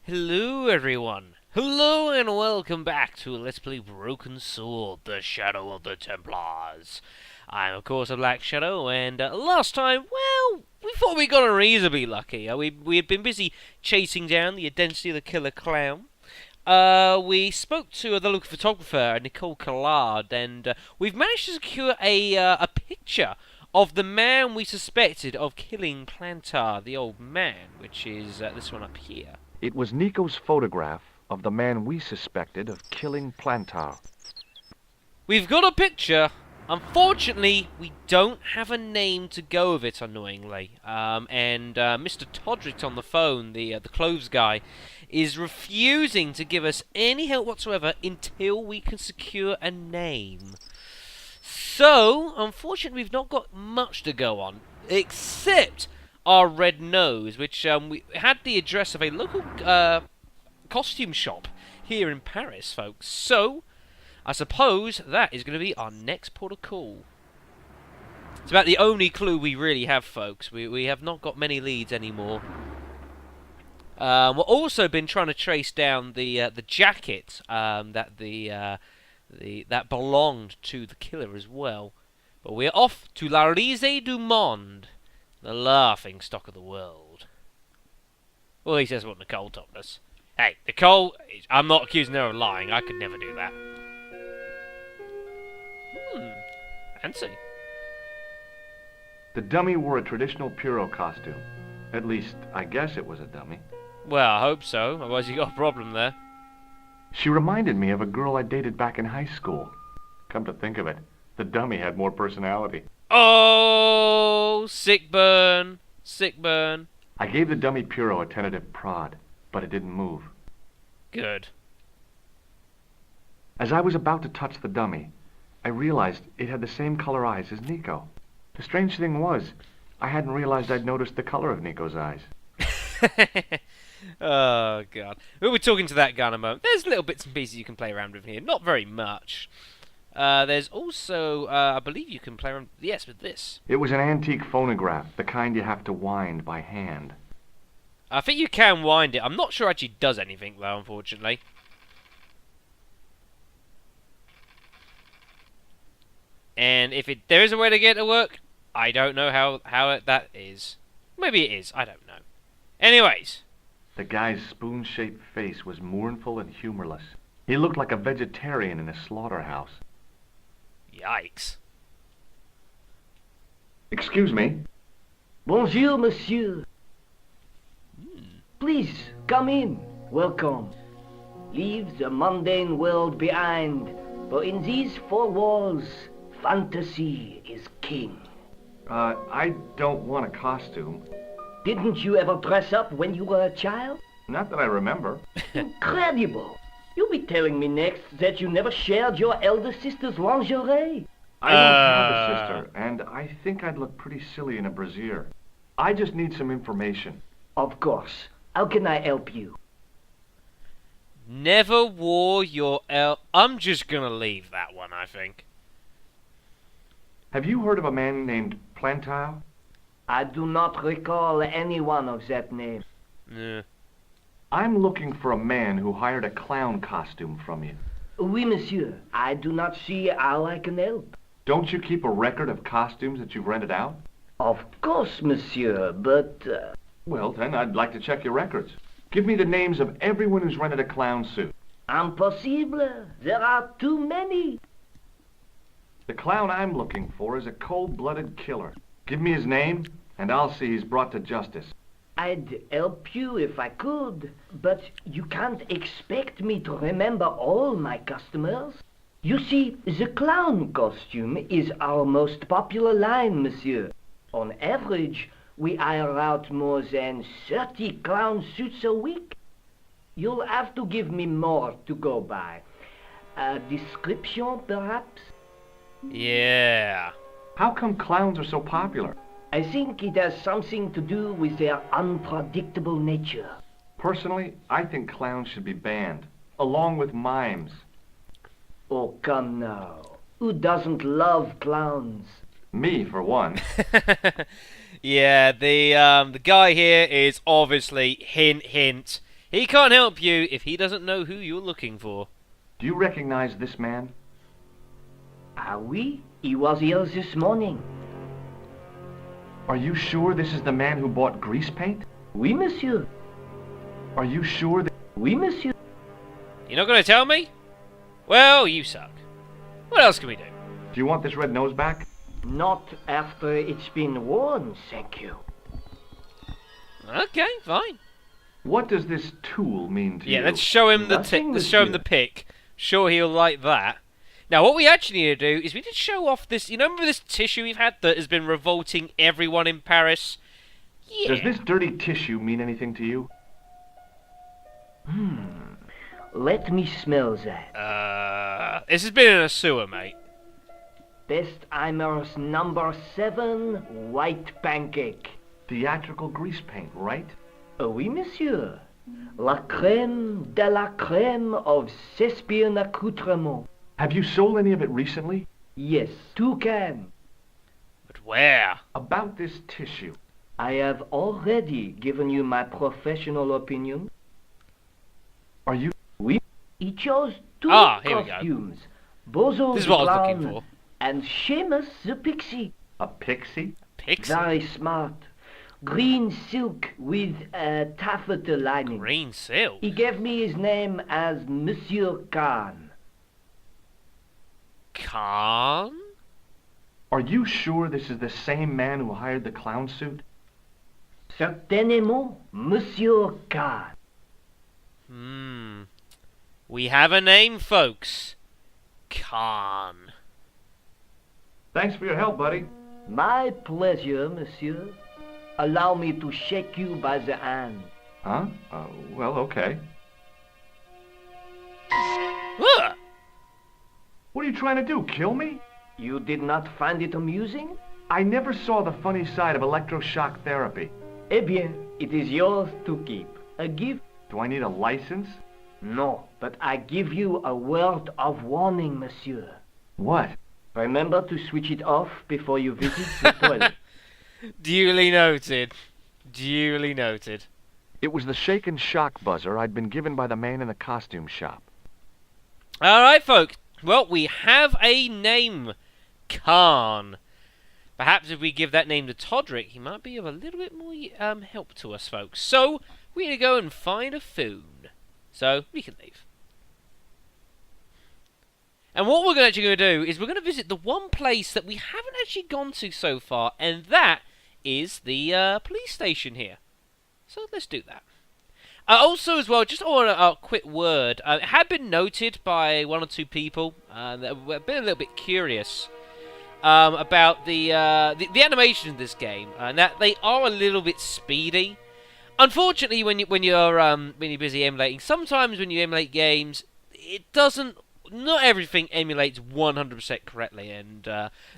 Hello everyone! Hello and welcome back to Let's Play Broken Sword, the Shadow of the Templars. I'm of course a Black Shadow, and last time, well, we thought we got reasonably lucky. We had been busy chasing down the identity of the killer clown. We spoke to the local photographer, Nicole, and we've managed to secure a picture of the man we suspected of killing Plantar, the old man, which is this one up here. It was Nico's photograph of the man we suspected of killing Plantar. We've got a picture. Unfortunately, we don't have a name to go with it, annoyingly. Mr. Todrick on the phone, the clothes guy, is refusing to give us any help whatsoever until we can secure a name. So, unfortunately, we've not got much to go on, except our red nose, which we had the address of a local costume shop here in Paris, folks. So, I suppose that is going to be our next port of call. It's about the only clue we really have, folks. We have not got many leads anymore. We've also been trying to trace down the jacket that that belonged to the killer as well. But we're off to La Risée du Monde, the laughing stock of the world. Well, at least that's what Nicole told us. Hey, Nicole, I'm not accusing her of lying. I could never do that. Fancy. The dummy wore a traditional Pierrot costume. At least, I guess it was a dummy. Well, I hope so. Otherwise you got a problem there. She reminded me of a girl I dated back in high school. Come to think of it, the dummy had more personality. Oh, sick burn. Sick burn. I gave the dummy Pierrot a tentative prod, but it didn't move. Good. As I was about to touch the dummy, I realized it had the same color eyes as Nico. The strange thing was, I hadn't realized I'd noticed the color of Nico's eyes. Oh, God. We'll be talking to that guy in a moment. There's little bits and pieces you can play around with here. Not very much. There's also, I believe you can play around, yes, with this. It was an antique phonograph, the kind you have to wind by hand. I think you can wind it. I'm not sure it actually does anything, though, unfortunately. And if there is a way to get it to work, I don't know how that is. Maybe it is. I don't know. Anyways. The guy's spoon-shaped face was mournful and humorless. He looked like a vegetarian in a slaughterhouse. Yikes. Excuse me. Bonjour, monsieur. Please, come in. Welcome. Leave the mundane world behind, for in these four walls, fantasy is king. I don't want a costume. Didn't you ever dress up when you were a child? Not that I remember. Incredible. You'll be telling me next that you never shared your elder sister's lingerie. I don't have a sister, and I think I'd look pretty silly in a brassiere. I just need some information. Of course. How can I help you? Never wore your I'm just gonna leave that one, I think. Have you heard of a man named Plantar? I do not recall anyone of that name. Yeah. I'm looking for a man who hired a clown costume from you. Oui, monsieur. I do not see how I can help. Don't you keep a record of costumes that you've rented out? Of course, monsieur, but... Well, then, I'd like to check your records. Give me the names of everyone who's rented a clown suit. Impossible. There are too many. The clown I'm looking for is a cold-blooded killer. Give me his name, and I'll see he's brought to justice. I'd help you if I could, but you can't expect me to remember all my customers. You see, the clown costume is our most popular line, monsieur. On average, we hire out more than 30 clown suits a week. You'll have to give me more to go by. A description, perhaps? Yeah. How come clowns are so popular? I think it has something to do with their unpredictable nature. Personally, I think clowns should be banned, along with mimes. Oh, come now. Who doesn't love clowns? Me, for one. Yeah, the guy here is obviously, hint, hint, He can't help you if he doesn't know who you're looking for. Do you recognize this man? Ah oui, he was here this morning. Are you sure this is the man who bought grease paint? Oui, monsieur. Are you sure that... Oui, monsieur. You're not going to tell me? Well, you suck. What else can we do? Do you want this red nose back? Not after it's been worn, thank you. Okay, fine. What does this tool mean to you? Yeah, let's show him the Nothing, let's show him the monsieur. pic. Sure, he'll like that. Now, what we actually need to do is we need to show off this. You know, remember this tissue we've had that has been revolting everyone in Paris? Yeah. Does this dirty tissue mean anything to you? Let me smell that. This has been in a sewer, mate. Bestheimer's number 7 white pancake. Theatrical grease paint, right? Oui, monsieur. La crème de la crème of Thespian accoutrement. Have you sold any of it recently? Yes, 2 cans. But where? About this tissue. I have already given you my professional opinion. Are you... Oui. He chose 2 Ah, here we go. costumes. Bozo This is the what I was looking clown for. and Seamus the pixie. a pixie? Pixie. Very smart. Green silk with a taffeta lining. Green silk. He gave me his name as Monsieur Khan. Khan? Are you sure this is the same man who hired the clown suit? Certainement, Monsieur Khan. We have a name, folks. Khan. Thanks for your help, buddy. My pleasure, monsieur. Allow me to shake you by the hand. Huh? Well, okay. Ugh. What are you trying to do, kill me? You did not find it amusing? I never saw the funny side of electroshock therapy. Eh bien, it is yours to keep. A gift? Do I need a license? No, but I give you a word of warning, monsieur. What? Remember to switch it off before you visit the toilet. Duly noted. Duly noted. It was the shake and shock buzzer I'd been given by the man in the costume shop. Alright, folks. Well, we have a name. Khan. Perhaps if we give that name to Todrick, he might be of a little bit more help to us, folks. So, we're going to go and find a phone. So, we can leave. And what we're actually going to do is we're going to visit the one place that we haven't actually gone to so far, and that is the police station here. So let's do that. Also, as well, just on a quick word, it had been noted by 1 or 2 people that have been a little bit curious about the animation of this game, and that they are a little bit speedy. Unfortunately, when you're busy emulating, sometimes when you emulate games, it doesn't. Not everything emulates 100% correctly, and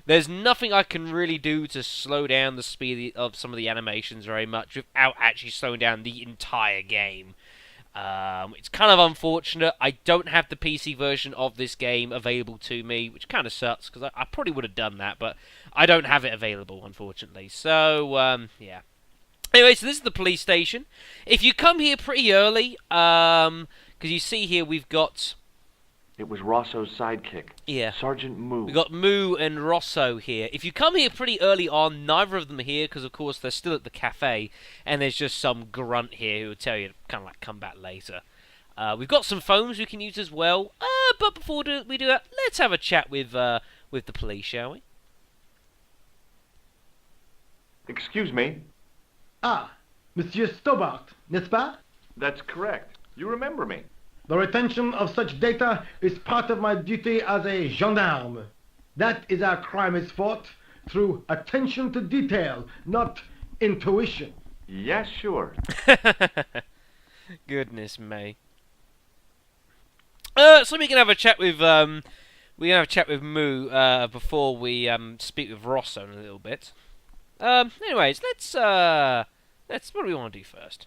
there's nothing I can really do to slow down the speed of some of the animations very much without actually slowing down the entire game. It's kind of unfortunate. I don't have the PC version of this game available to me, which kind of sucks, because I probably would have done that, but I don't have it available, unfortunately. So, yeah. Anyway, so this is the police station. If you come here pretty early, because you see here we've got... It was Rosso's sidekick. Yeah. Sergeant Moo. We got Moo and Rosso here. If you come here pretty early on, neither of them are here because, of course, they're still at the cafe, and there's just some grunt here who will tell you to kind of like come back later. We've got some phones we can use as well, but before we do that, let's have a chat with the police, shall we? Excuse me. Ah, Monsieur Stobart, n'est-ce pas? That's correct. You remember me. The retention of such data is part of my duty as a gendarme. That is how crime is fought, through attention to detail, not intuition. Yes, sure. Goodness me. So we can have a chat with Moo before we speak with Rosso in a little bit. Anyways, let's what do we want to do first?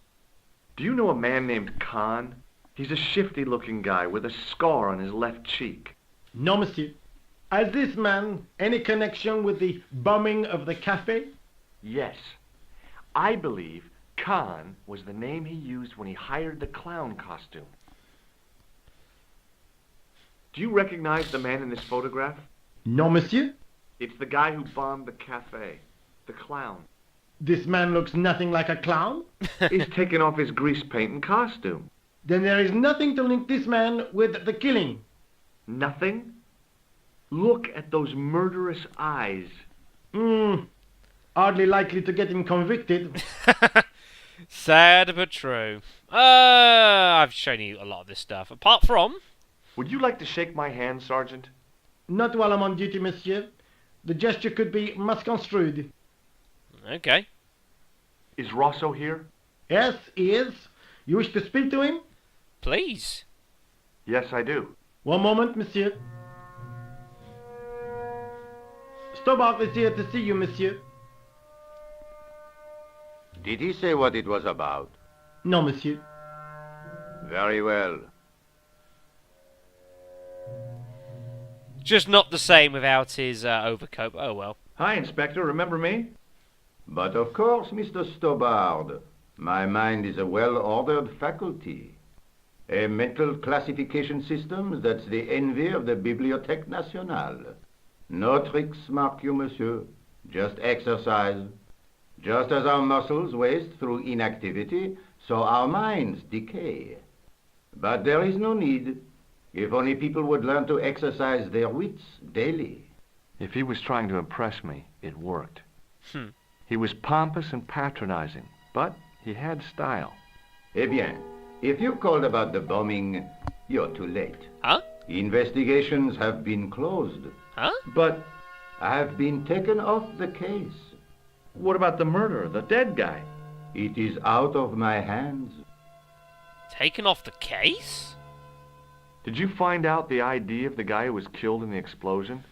Do you know a man named Khan? He's a shifty-looking guy with a scar on his left cheek. No, monsieur. Has this man any connection with the bombing of the cafe? Yes. I believe Khan was the name he used when he hired the clown costume. Do you recognize the man in this photograph? No, monsieur. It's the guy who bombed the cafe. The clown. This man looks nothing like a clown. He's taken off his grease paint and costume. Then there is nothing to link this man with the killing. Nothing? Look at those murderous eyes. Hardly likely to get him convicted. Sad but true. I've shown you a lot of this stuff. Apart from... Would you like to shake my hand, Sergeant? Not while I'm on duty, monsieur. The gesture could be misconstrued. Okay. Is Rosso here? Yes, he is. You wish to speak to him? Please. Yes, I do. One moment, monsieur. Stobart is here to see you, monsieur. Did he say what it was about? No, monsieur. Very well. Just not the same without his overcoat. Oh well. Hi, Inspector. Remember me? But of course, Mr. Stobart, my mind is a well-ordered faculty. A mental classification system that's the envy of the Bibliothèque Nationale. No tricks, mark you, monsieur. Just exercise. Just as our muscles waste through inactivity, so our minds decay. But there is no need. If only people would learn to exercise their wits daily. If he was trying to impress me, it worked. He was pompous and patronizing, but he had style. Eh bien, if you called about the bombing, you're too late. Huh? Investigations have been closed. Huh? But I have been taken off the case. what about the murderer, the dead guy? It is out of my hands. Taken off the case? Did you find out the ID of the guy who was killed in the explosion?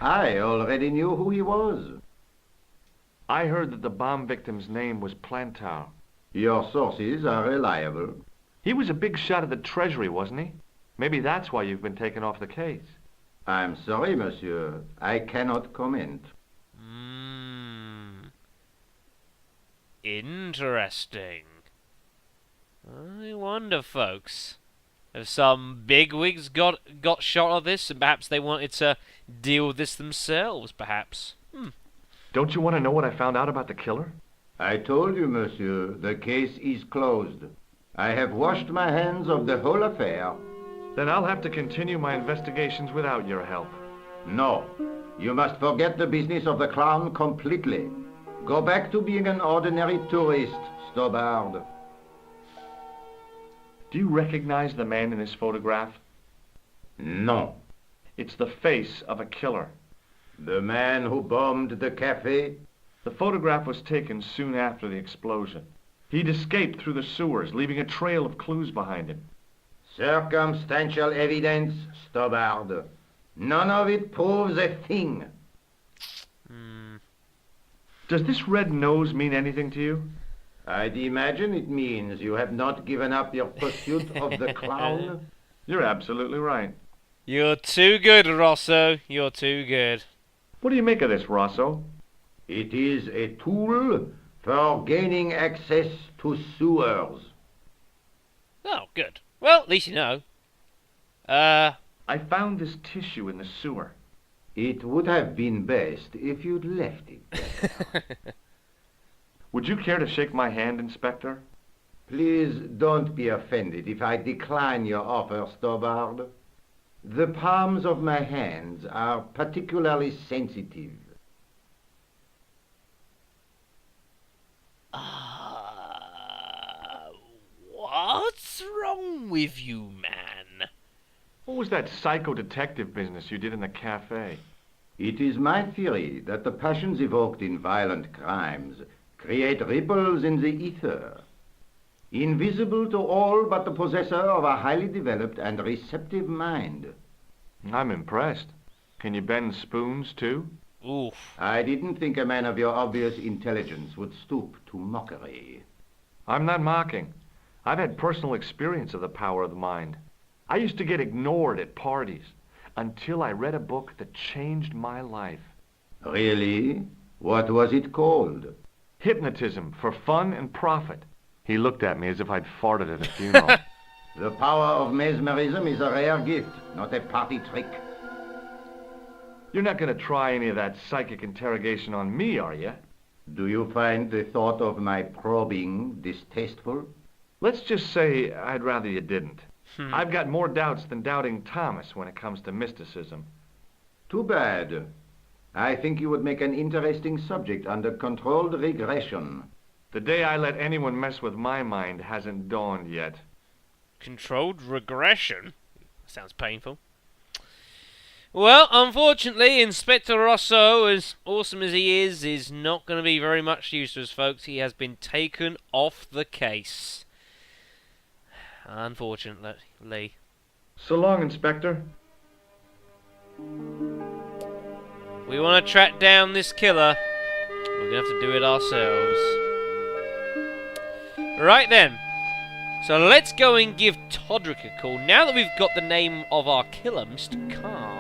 I already knew who he was. I heard that the bomb victim's name was Plantar. Your sources are reliable. He was a big shot at the Treasury, wasn't he? Maybe that's why you've been taken off the case. I'm sorry, monsieur. I cannot comment. Interesting. I wonder, folks, if some bigwigs got shot of this, and perhaps they wanted to deal with this themselves, perhaps. Don't you want to know what I found out about the killer? I told you, monsieur, the case is closed. I have washed my hands of the whole affair. Then I'll have to continue my investigations without your help. No, you must forget the business of the clown completely. Go back to being an ordinary tourist, Stobart. Do you recognize the man in this photograph? No. It's the face of a killer. The man who bombed the cafe? The photograph was taken soon after the explosion. He'd escaped through the sewers, leaving a trail of clues behind him. Circumstantial evidence, Stobart. None of it proves a thing. Does this red nose mean anything to you? I'd imagine it means you have not given up your pursuit of the clown. You're absolutely right. You're too good, Rosso. You're too good. What do you make of this, Rosso? It is a tool for gaining access to sewers. Oh, good. Well, at least you know. I found this tissue in the sewer. It would have been best if you'd left it there. Would you care to shake my hand, Inspector? Please don't be offended if I decline your offer, Stobart. The palms of my hands are particularly sensitive. What's wrong with you, man? What was that psycho detective business you did in the cafe? It is my theory that the passions evoked in violent crimes create ripples in the ether, invisible to all but the possessor of a highly developed and receptive mind. I'm impressed. Can you bend spoons, too? Oof. I didn't think a man of your obvious intelligence would stoop to mockery. I'm not mocking. I've had personal experience of the power of the mind. I used to get ignored at parties until I read a book that changed my life. Really? What was it called? Hypnotism for fun and profit. He looked at me as if I'd farted at a funeral. The power of mesmerism is a rare gift, not a party trick. You're not going to try any of that psychic interrogation on me, are you? Do you find the thought of my probing distasteful? Let's just say I'd rather you didn't. I've got more doubts than Doubting Thomas when it comes to mysticism. Too bad. I think you would make an interesting subject under controlled regression. The day I let anyone mess with my mind hasn't dawned yet. Controlled regression? Sounds painful. Well, unfortunately, Inspector Rosso, as awesome as he is not going to be very much use to us, folks. He has been taken off the case. Unfortunately. So long, Inspector. We want to track down this killer. We're going to have to do it ourselves. Right then. So let's go and give Todrick a call. Now that we've got the name of our killer, Mr. Khan.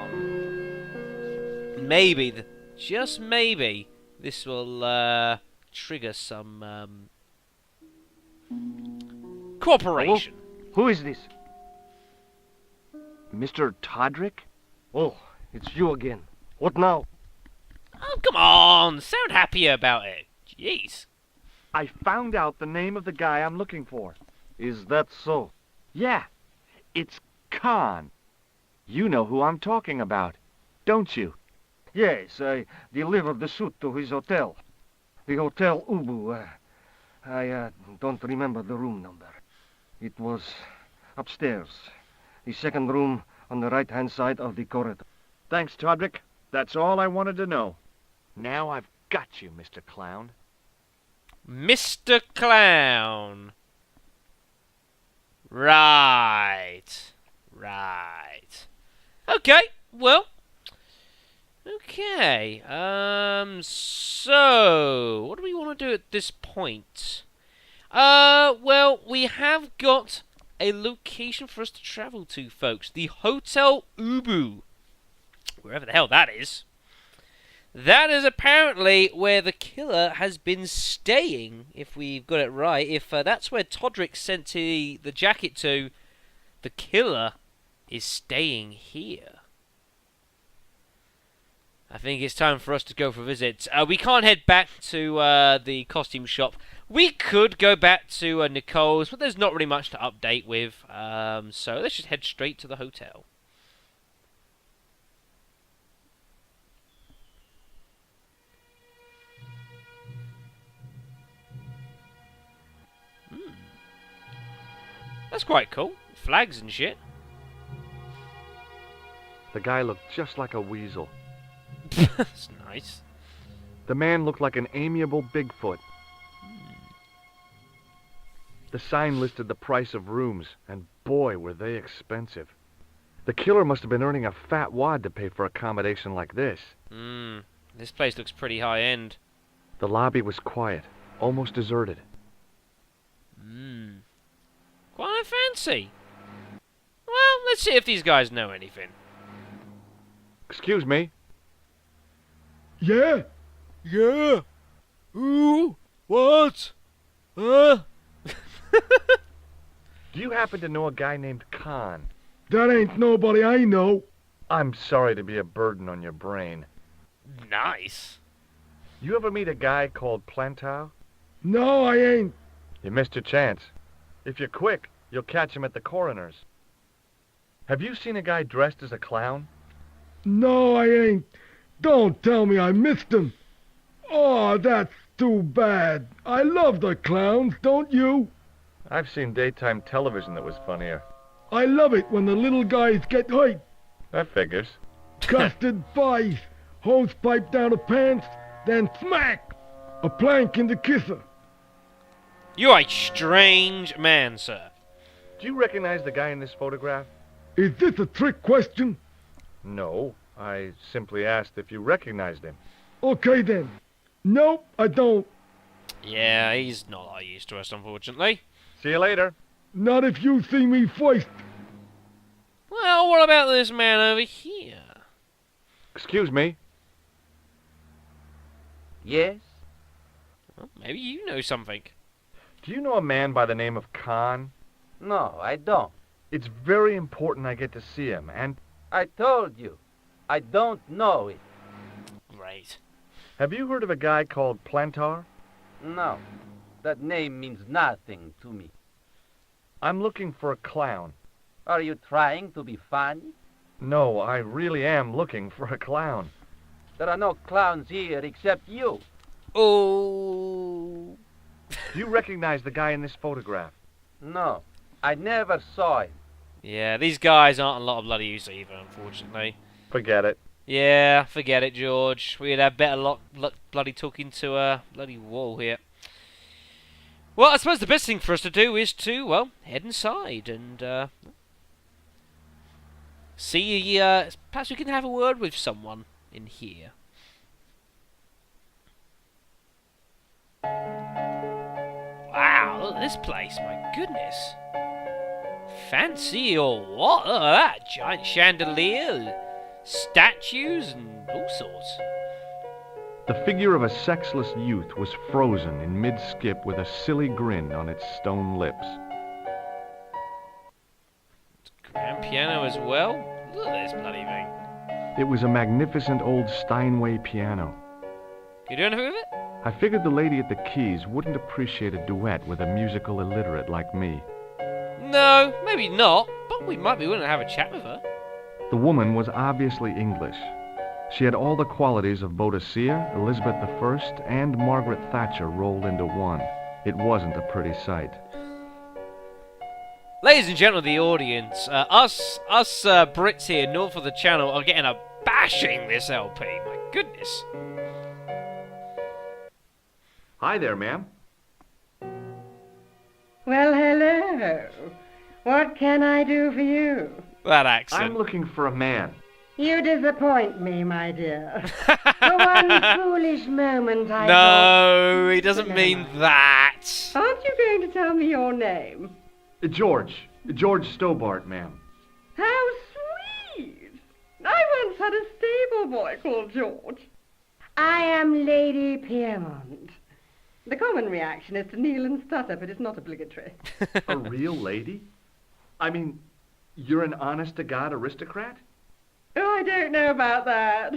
Maybe, just maybe, this will trigger some cooperation. Hello? Who is this? Mr. Todrick? Oh, it's you again. What now? Oh, come on! Sound happier about it. Jeez. I found out the name of the guy I'm looking for. Is that so? Yeah, it's Khan. You know who I'm talking about, don't you? Yes, I delivered the suit to his hotel. The Hotel Ubu. I don't remember the room number. It was upstairs. The second room on the right-hand side of the corridor. Thanks, Todrick. That's all I wanted to know. Now I've got you, Mr. Clown. Mr. Clown. Right. Okay, well. Okay, so, what do we want to do at this point? Well, we have got a location for us to travel to, folks. The Hotel Ubu. Wherever the hell that is. That is apparently where the killer has been staying, if we've got it right. If that's where Todrick sent the jacket to, the killer is staying here. I think it's time for us to go for a visit. We can't head back to the costume shop. We could go back to Nicole's, but there's not really much to update with. So let's just head straight to the hotel. That's quite cool. Flags and shit. The guy looked just like a weasel. That's nice. The man looked like an amiable Bigfoot. The sign listed the price of rooms, and boy, were they expensive. The killer must have been earning a fat wad to pay for accommodation like this. This place looks pretty high-end. The lobby was quiet, almost deserted. Quite fancy. Well, let's see if these guys know anything. Excuse me. Yeah? Yeah. Who? What? Do you happen to know a guy named Khan? That ain't nobody I know. I'm sorry to be a burden on your brain. Nice. You ever meet a guy called Plantow? No, I ain't. You missed your chance. If you're quick, you'll catch him at the coroner's. Have you seen a guy dressed as a clown? No, I ain't. Don't tell me I missed him. Oh, that's too bad. I love the clowns, don't you? I've seen daytime television that was funnier. I love it when the little guys get hurt. That figures. Custard pies, hose pipe down the pants, then smack! A plank in the kisser. You are a strange man, sir. Do you recognize the guy in this photograph? Is this a trick question? No, I simply asked if you recognized him. Okay then. Nope, I don't. Yeah, he's not that used to us, unfortunately. See you later. Not if you see me first. Well, what about this man over here? Excuse me. Yes? Well, maybe you know something. Do you know a man by the name of Khan? No, I don't. It's very important I get to see him, and I told you. I don't know it. Right. have you heard of a guy called Plantar? No. That name means nothing to me. I'm looking for a clown. Are you trying to be funny? No, I really am looking for a clown. There are no clowns here except you. Oh. Do you recognize the guy in this photograph? No, I never saw him. Yeah, these guys aren't a lot of bloody use either, unfortunately. Forget it. Yeah, forget it, George. We'd have better luck bloody talking to a bloody wall here. Well, I suppose the best thing for us to do is to, well, head inside and, see, perhaps we can have a word with someone in here. Wow, look at this place, my goodness. Fancy or what? Look at that, giant chandelier, statues and all sorts. The figure of a sexless youth was frozen in mid-skip with a silly grin on its stone lips. Grand piano as well. Look at this bloody thing. It was a magnificent old Steinway piano. You do anything with it? I figured the lady at the keys wouldn't appreciate a duet with a musical illiterate like me. No, maybe not, but we might be willing to have a chat with her. The woman was obviously English. She had all the qualities of Boadicea, Elizabeth I, and Margaret Thatcher rolled into one. It wasn't a pretty sight. Ladies and gentlemen of the audience, us Brits here north of the channel are getting a bashing this LP. My goodness. Hi there, ma'am. Well, hello. What can I do for you? That accent. I'm looking for a man. You disappoint me, my dear. For one foolish moment I No, he doesn't mean that. Aren't you going to tell me your name? George Stobart, ma'am. How sweet! I once had a stable boy called George. I am Lady Piermont. The common reaction is to kneel and stutter, but it's not obligatory. A real lady? I mean, you're an honest-to-God aristocrat? Oh, I don't know about that.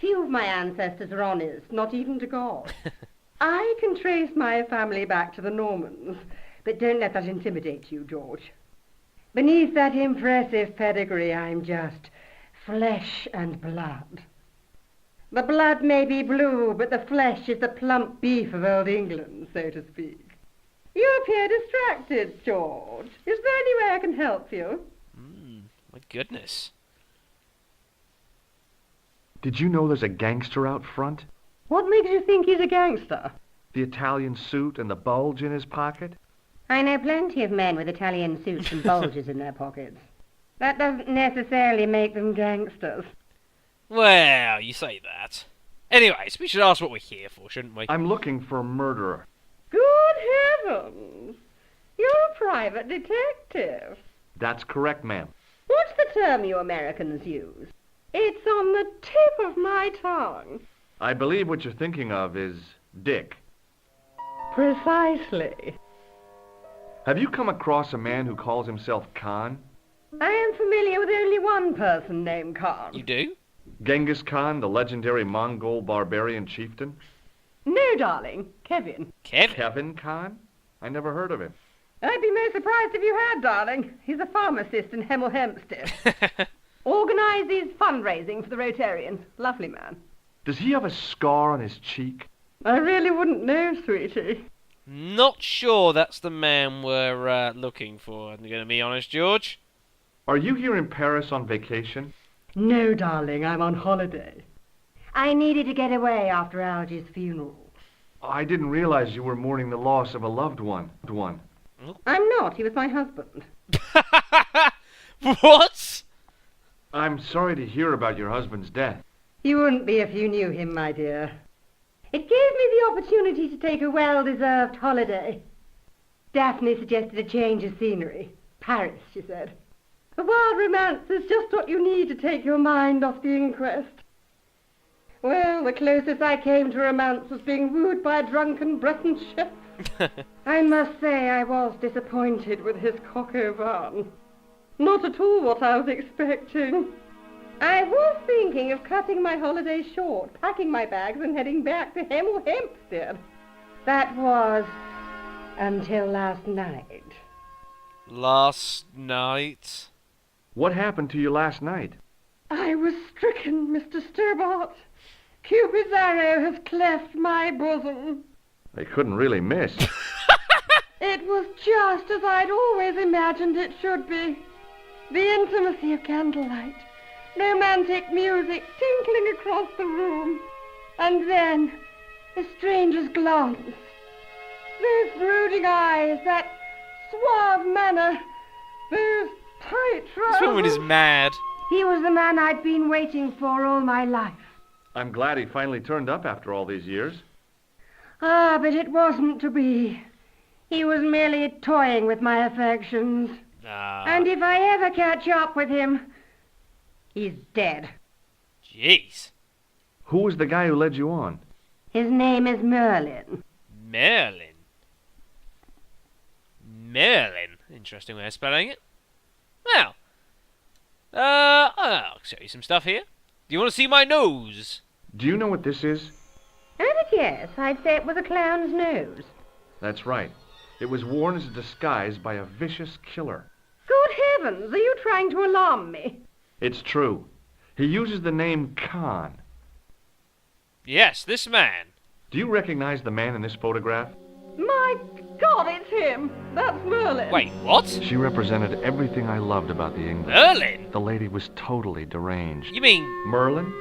Few of my ancestors are honest, not even to God. I can trace my family back to the Normans, but don't let that intimidate you, George. Beneath that impressive pedigree, I'm just flesh and blood. The blood may be blue, but the flesh is the plump beef of old England, so to speak. You appear distracted, George. Is there any way I can help you? My goodness. Did you know there's a gangster out front? What makes you think he's a gangster? The Italian suit and the bulge in his pocket? I know plenty of men with Italian suits and bulges in their pockets. That doesn't necessarily make them gangsters. Well, you say that. Anyways, we should ask what we're here for, shouldn't we? I'm looking for a murderer. Good heavens! You're a private detective. That's correct, ma'am. What's the term you Americans use? It's on the tip of my tongue. I believe what you're thinking of is Dick. Precisely. Have you come across a man who calls himself Khan? I am familiar with only one person named Khan. You do? Genghis Khan, the legendary Mongol barbarian chieftain? No, darling. Kevin. Kevin Khan? I never heard of him. I'd be most surprised if you had, darling. He's a pharmacist in Hemel Hempstead. Organises fundraising for the Rotarians. Lovely man. Does he have a scar on his cheek? I really wouldn't know, sweetie. Not sure that's the man we're looking for, I'm going to be honest, George. Are you here in Paris on vacation? No, darling, I'm on holiday. I needed to get away after Algy's funeral. I didn't realize you were mourning the loss of a loved one. I'm not. He was my husband. What? I'm sorry to hear about your husband's death. You wouldn't be if you knew him, my dear. It gave me the opportunity to take a well-deserved holiday. Daphne suggested a change of scenery. Paris, she said. A wild romance is just what you need to take your mind off the inquest. Well, the closest I came to romance was being wooed by a drunken Breton chef. I must say I was disappointed with his coq au vin. Not at all what I was expecting. I was thinking of cutting my holiday short, packing my bags and heading back to Hempstead. That was until last night. Last night? What happened to you last night? I was stricken, Mr. Stobart. Cupid's arrow has cleft my bosom. They couldn't really miss. It was just as I'd always imagined it should be. The intimacy of candlelight, romantic music tinkling across the room, and then a stranger's glance. Those brooding eyes, that suave manner, those tight trousers. This woman is mad. He was the man I'd been waiting for all my life. I'm glad he finally turned up after all these years. Ah, but it wasn't to be. He was merely toying with my affections. And if I ever catch up with him, he's dead. Jeez. Who was the guy who led you on? His name is Merlin. Merlin. Merlin. Interesting way of spelling it. Well. I'll show you some stuff here. Do you want to see my nose? Do you know what this is? Oh, but yes, I'd say it was a clown's nose. That's right. It was worn as a disguise by a vicious killer. Good heavens, are you trying to alarm me? It's true. He uses the name Khan. Yes, this man. Do you recognize the man in this photograph? My God, it's him. That's Merlin. Wait, what? She represented everything I loved about the English. Merlin? The lady was totally deranged. You mean... Merlin?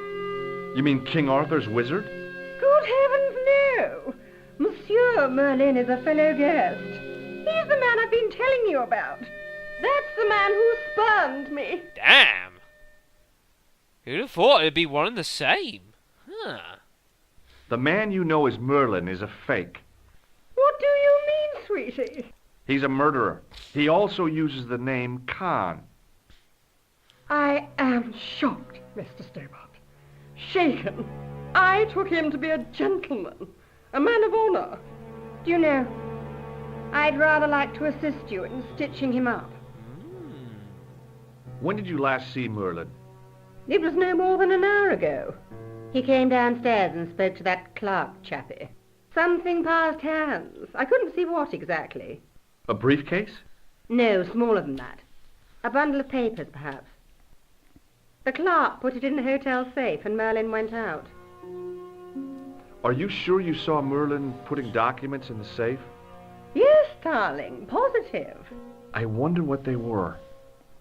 You mean King Arthur's wizard? Good heavens, no. Monsieur Merlin is a fellow guest. He's the man I've been telling you about. That's the man who spurned me. Damn. Who'd have thought it'd be one and the same? Huh. The man you know as Merlin is a fake. What do you mean, sweetie? He's a murderer. He also uses the name Khan. I am shocked, Mr. Stobart. Shaken. I took him to be a gentleman, a man of honor. Do you know, I'd rather like to assist you in stitching him up. When did you last see Merlin? It was no more than an hour ago. He came downstairs and spoke to that clerk chappie. Something passed hands. I couldn't see what exactly. A briefcase? No, smaller than that. A bundle of papers, perhaps. The clerk put it in the hotel safe and Merlin went out. Are you sure you saw Merlin putting documents in the safe? Yes, darling, positive. I wonder what they were.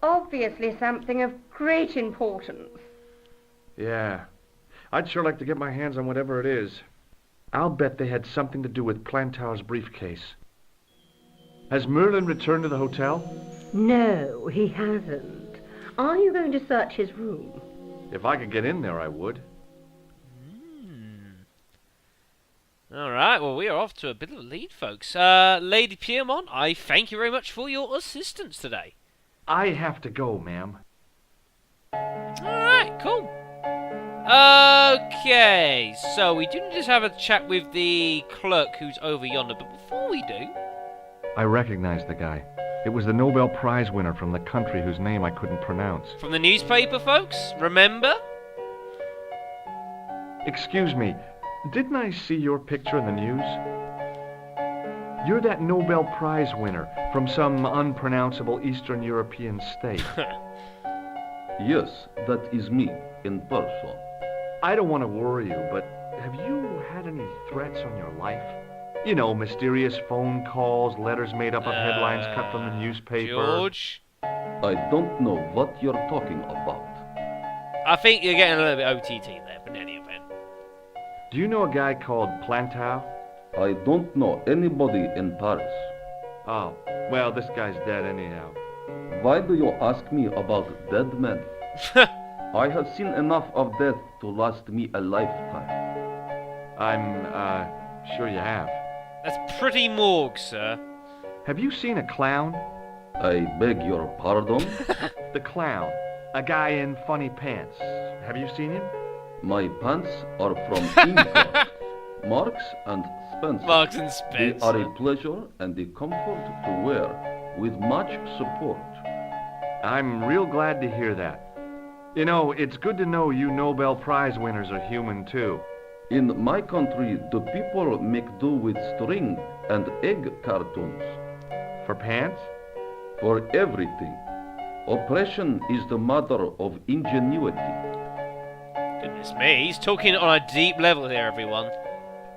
Obviously something of great importance. Yeah. I'd sure like to get my hands on whatever it is. I'll bet they had something to do with Plantow's briefcase. Has Merlin returned to the hotel? No, he hasn't. Are you going to search his room? If I could get in there, I would. Alright, well, we are off to a bit of a lead, folks. Lady Piermont, I thank you very much for your assistance today. I have to go, ma'am. Alright, cool. Okay, so we do just have a chat with the clerk who's over yonder, but before we do... I recognize the guy. It was the Nobel Prize winner from the country whose name I couldn't pronounce. From the newspaper, folks, remember? Excuse me, didn't I see your picture in the news? You're that Nobel Prize winner from some unpronounceable Eastern European state. Yes, that is me, in person. I don't want to worry you, but have you had any threats on your life? You know, mysterious phone calls, letters made up of headlines cut from the newspaper. George? I don't know what you're talking about. I think you're getting a little bit OTT there, but in any event. Do you know a guy called Plantow? I don't know anybody in Paris. Oh, well, this guy's dead anyhow. Why do you ask me about dead men? I have seen enough of death to last me a lifetime. I'm, sure you have. That's pretty morgue, sir. Have you seen a clown? I beg your pardon? The clown. A guy in funny pants. Have you seen him? My pants are from England. Marks and Spencer. Marks and They Spencer. are a pleasure and a comfort to wear, with much support. I'm real glad to hear that. You know, it's good to know you Nobel Prize winners are human too. In my country, the people make do with string and egg cartoons. For pants? For everything. Oppression is the mother of ingenuity. Goodness me, he's talking on a deep level here, everyone.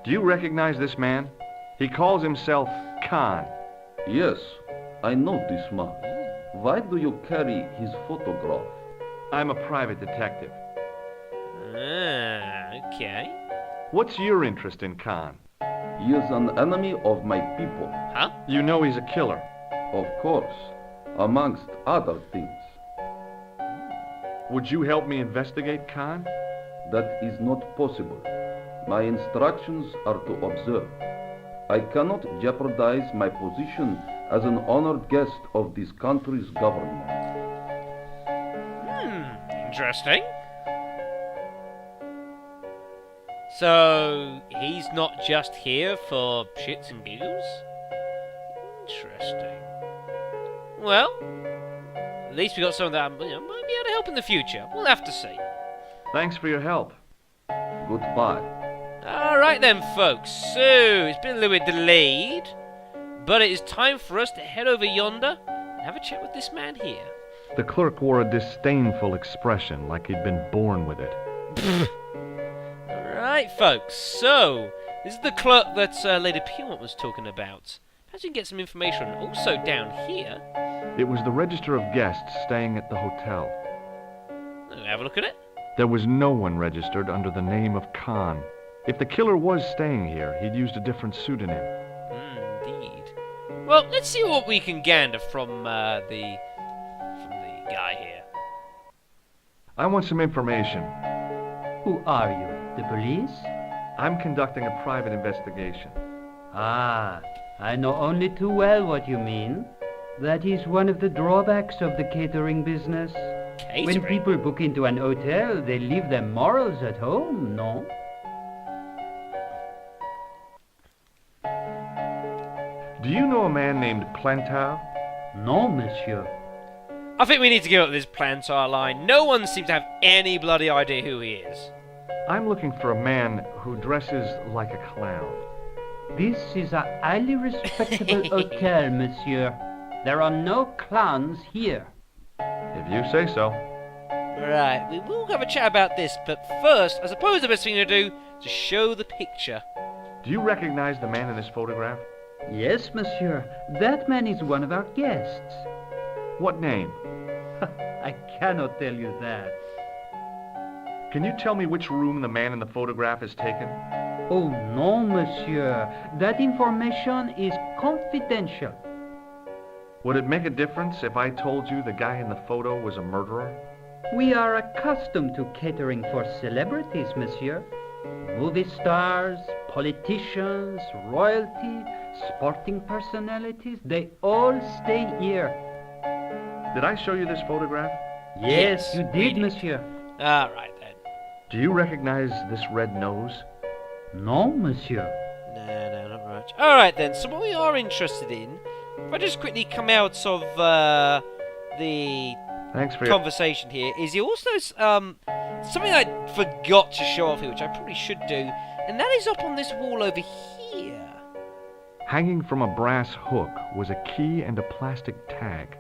Do you recognize this man? He calls himself Khan. Yes, I know this man. Why do you carry his photograph? I'm a private detective. Ah, okay. What's your interest in Khan? He is an enemy of my people. Huh? You know he's a killer. Of course, amongst other things. Would you help me investigate Khan? That is not possible. My instructions are to observe. I cannot jeopardize my position as an honored guest of this country's government. Interesting. So, he's not just here for shits and giggles? Interesting. Well, at least we got some of that, might be able to help in the future. We'll have to see. Thanks for your help. Goodbye. Alright then, folks. So, it's been a little bit delayed, but it is time for us to head over yonder and have a chat with this man here. The clerk wore a disdainful expression like he'd been born with it. Alright, folks. So, this is the clerk that Lady Piermont was talking about. Perhaps we can get some information. Also, down here, It was the register of guests staying at the hotel. have a look at it. There was no one registered under the name of Khan. If the killer was staying here, he'd used a different pseudonym. Indeed. Well, let's see what we can gander from the guy here. I want some information. Who are you? The police? I'm conducting a private investigation. Ah, I know only too well what you mean. That is one of the drawbacks of the catering business. When Catering? people book into an hotel, they leave their morals at home, no? Do you know a man named Plantow? No, monsieur. I think we need to give up this Plantar line. No one seems to have any bloody idea who he is. I'm looking for a man who dresses like a clown. This is a highly respectable hotel, monsieur. There are no clowns here. If you say so. Right, we will have a chat about this, but first, I suppose the best thing to do is to show the picture. Do you recognize the man in this photograph? Yes, monsieur. That man is one of our guests. What name? I cannot tell you that. Can you tell me which room the man in the photograph has taken? Oh, no, monsieur. That information is confidential. Would it make a difference if I told you the guy in the photo was a murderer? We are accustomed to catering for celebrities, monsieur. Movie stars, politicians, royalty, sporting personalities, they all stay here. Did I show you this photograph? Yes, you we did, did. monsieur. Alright then. Do you recognize this red nose? No, monsieur. No, not much. Alright then, so what we are interested in, if I just quickly come out of the Thanks for your... conversation here, is he also something I forgot to show off here, which I probably should do, and that is up on this wall over here. Hanging from a brass hook was a key and a plastic tag.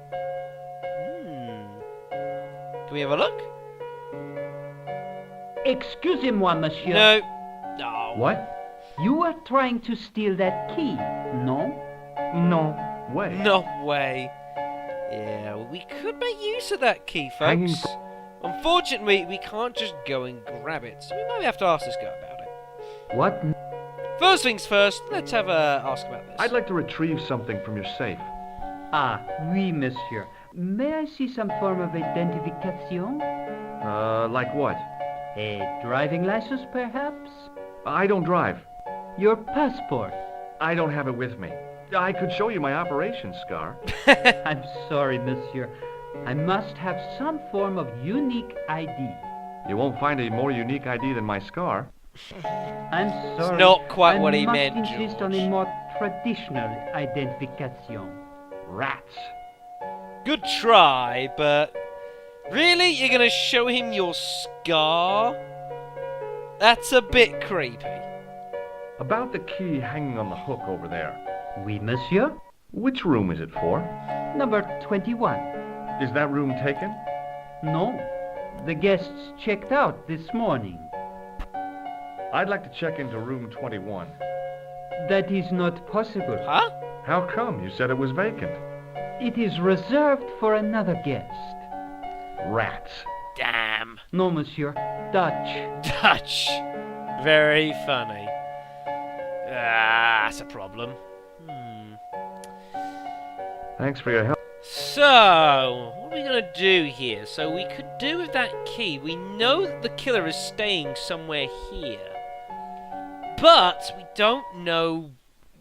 Can we have a look? Excusez-moi, monsieur. No. Oh. What? You are trying to steal that key, no? No way. No way. Yeah, well, we could make use of that key, Hanging folks. Unfortunately, we can't just go and grab it, so we might have to ask this guy about it. What? First things first, let's have a ask about this. I'd like to retrieve something from your safe. Ah, oui, monsieur. May I see some form of identification? Like what? A driving license, perhaps? I don't drive. Your passport? I don't have it with me. I could show you my operation scar. I'm sorry, monsieur. I must have some form of unique ID. You won't find a more unique ID than my scar. I'm sorry. not quite what he I meant, must insist on George. a more traditional identification. Rats. Good try, but really? You're gonna show him your scar? That's a bit creepy. About the key hanging on the hook over there. Oui, monsieur. Which room is it for? Number 21. Is that room taken? No. The guests checked out this morning. I'd like to check into room 21. That is not possible. Huh? How come? You said it was vacant. It is reserved for another guest. Rats. Damn. No, monsieur. Dutch. Dutch. Very funny. That's a problem. Thanks for your help. So, what are we going to do here? So we could do with that key. We know that the killer is staying somewhere here. But we don't know...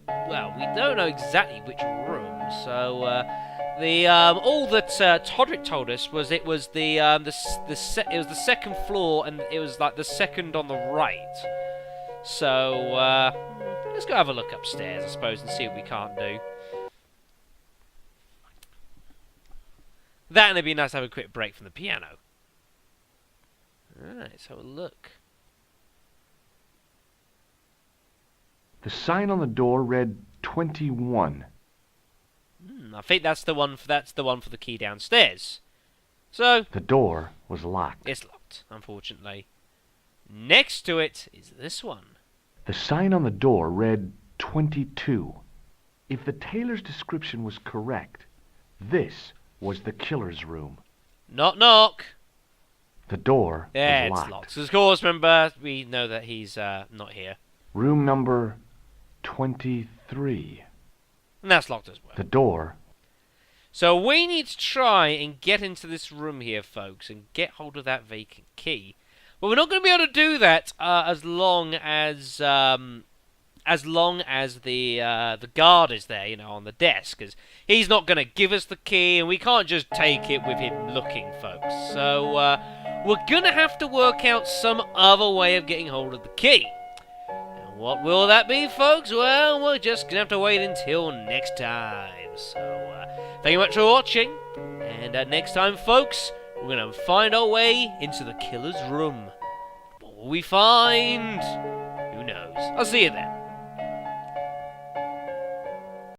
Well, we don't know exactly which room. So, all that Todrick told us was it was it was the second floor, and it was like the second on the right. So, let's go have a look upstairs, I suppose, and see what we can't do. That and it'd be nice to have a quick break from the piano. Alright, let's have a look. The sign on the door read 21. I think that's the one for the key downstairs. So The door was locked. it's locked, unfortunately. Next to it is this one. The sign on the door read 22. If the tailor's description was correct, this was the killer's room. Knock knock. The door Yeah, was it's locked. locked. So of course, remember, we know that he's not here. Room number 23. And that's locked as well. The door. So we need to try and get into this room here, folks, and get hold of that vacant key. But we're not going to be able to do that as long as the guard is there, on the desk, because he's not going to give us the key, and we can't just take it with him looking, folks. So we're going to have to work out some other way of getting hold of the key. And what will that be, folks? Well, we're just going to have to wait until next time. So thank you much for watching, and next time, folks, we're going to find our way into the killer's room. What will we find? Who knows? I'll see you then.